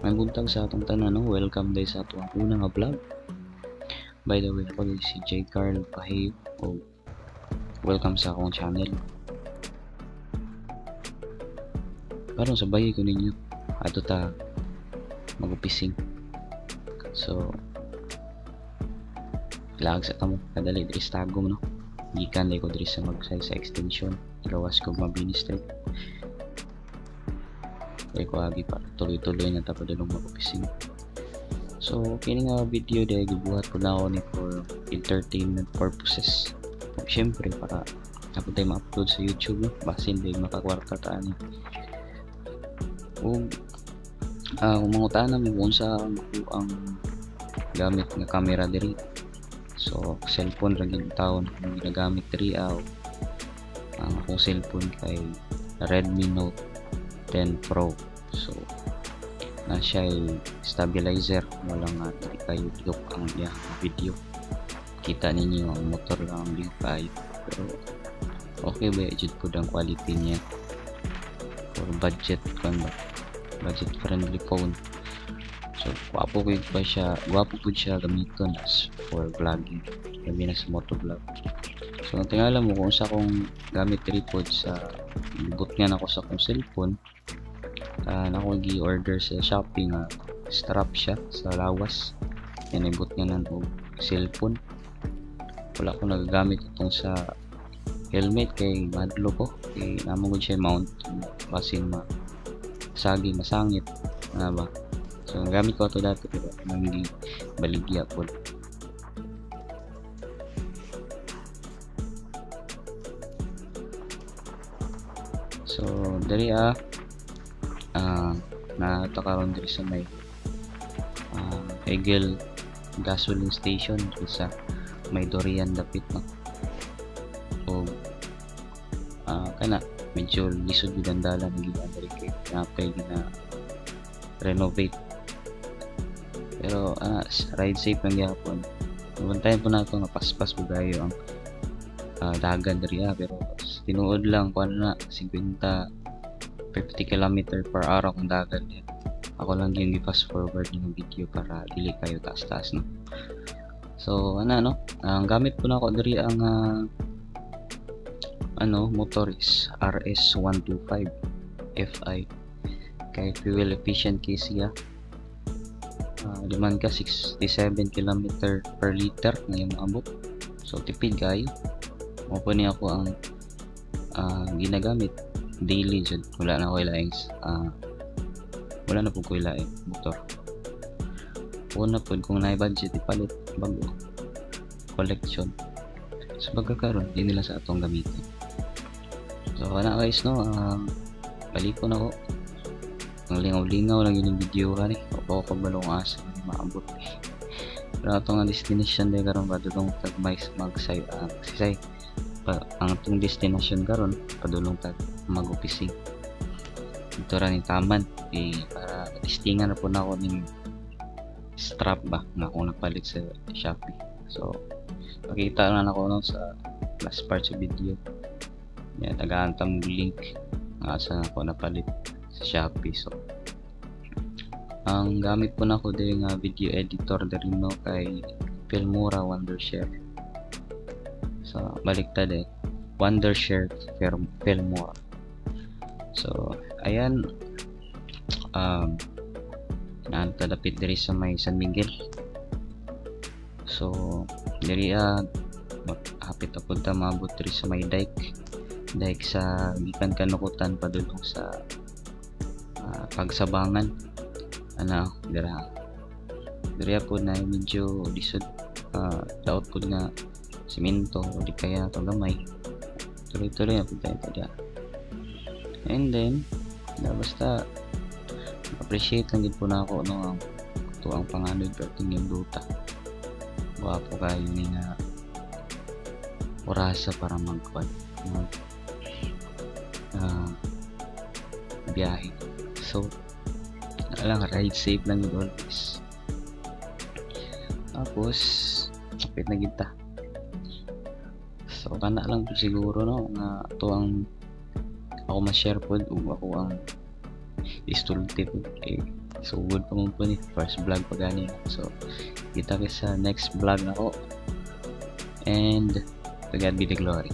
Ang buntag sa atong tanan, no? Welcome day sa atong unang vlog. By the way, ako din si J. Carl Pahiyo. O welcome sa akong channel. Parang sabay ko ninyo. Ato ta magupising. So, lag sa tamo kadali diri sa tagom, no? Gikan lay ko diri sa magsay sa extension. Gawas ko mabinistrate. Kaya ko agi para tuloy-tuloy na tapos dalong magupising. So, kini nga video dahil gibuhat ko na ako ni for entertainment purposes. Siyempre, para ako tayo ma-upload sa YouTube, no? Basin dahil makakwarta ta ani. Kung mangutana mo kung sa ang gamit nga camera diri. So, cellphone ra gyud taon ang ginagamit diri ang akong cellphone kay Redmi Note 10 Pro. So, na siya ay stabilizer, walang diri kayo look ang iya video. Kita ninyo ang motor lang ang liw kayo, pero okay ba jud po ang quality niya for budget budget friendly phone. So gwapo po siya gamiton as for vlogging, labi na sa motovlog. So tingala mo kung sa akong gamit tripod sa ibot nga nako sa akong cellphone. Ako gi-order sa Shopee nga strap siya sa lawas. Yan ibot nga nan og cellphone. Wala ko nagagamit itong sa helmet kay madlo ko. Kay namo gud siya mount basin sagi masangit na ba. So ang gamit ko ato dati pero nang baligya po. So dali na takaron diri sa may Egel gasoline station sa may Dorian dapit, no? So kana medyo lisod gyud ang dalan gikan diri kay napay na renovate. Pero ride safe lang gyapon. Bantayan po nato nga paspas po gayo ang dagan diri pero tinuod lang kuan na 50 km per hour kung dagan yan. Ako lang yung i-fast forward yung video para dili kayo taas-taas, no? So no, ang gamit po na ako diri ang motor is RS125 Fi kay fuel efficient case siya. Liman ka 67 km per liter ngayong abot. So tipid kayo. Mo po niya ako ang ginagamit daily jud. Wala na ko ilaing wala na po ko ilaing motor. Una po kung na budget ipalit bago collection. So pagkakaroon di nila sa atong gamitin. So guys, no, balik ko na ko. Ang lingaw-lingaw lang yung video ka ni. Ako balong asa ni maabot. Pero atong destination day karon ba dulong tag magsay ang atong destination karon padulong tag magupising. Ito ra ni taman para testingan na po na ako ng strap ba na akong napalit sa Shopee. So pakita na ako no sa last part sa video. Yan, tagaan-tam link asa na ako napalit sa Shopee. So ang gamit po na ako din nga video editor dari no kay Filmora Wondershare. So baliktad Wondershare Filmora. So ayan, naantadapit diri sa may San Miguel. So diri hapit ako ta maabot diri sa may dike sa gikan kanukutan padulong sa Pagsabangan. Diri po na medyo lisod, daot po nga simento o di kaya ito gamay. Tuloy-tuloy na po tayo ito. And then basta appreciate lang din po na ako no, ang panganod pero tingin duta wapo kayo ni nga orasa para biyahe. So lang, ride safe lang yun always. Tapos kapit na kita. So kana lang po siguro no nga ito ang ako ma-share po o ako ang istulti po So good pa mo po ni first vlog pa gani. So kita kita sa next vlog na ko, and to God be the glory.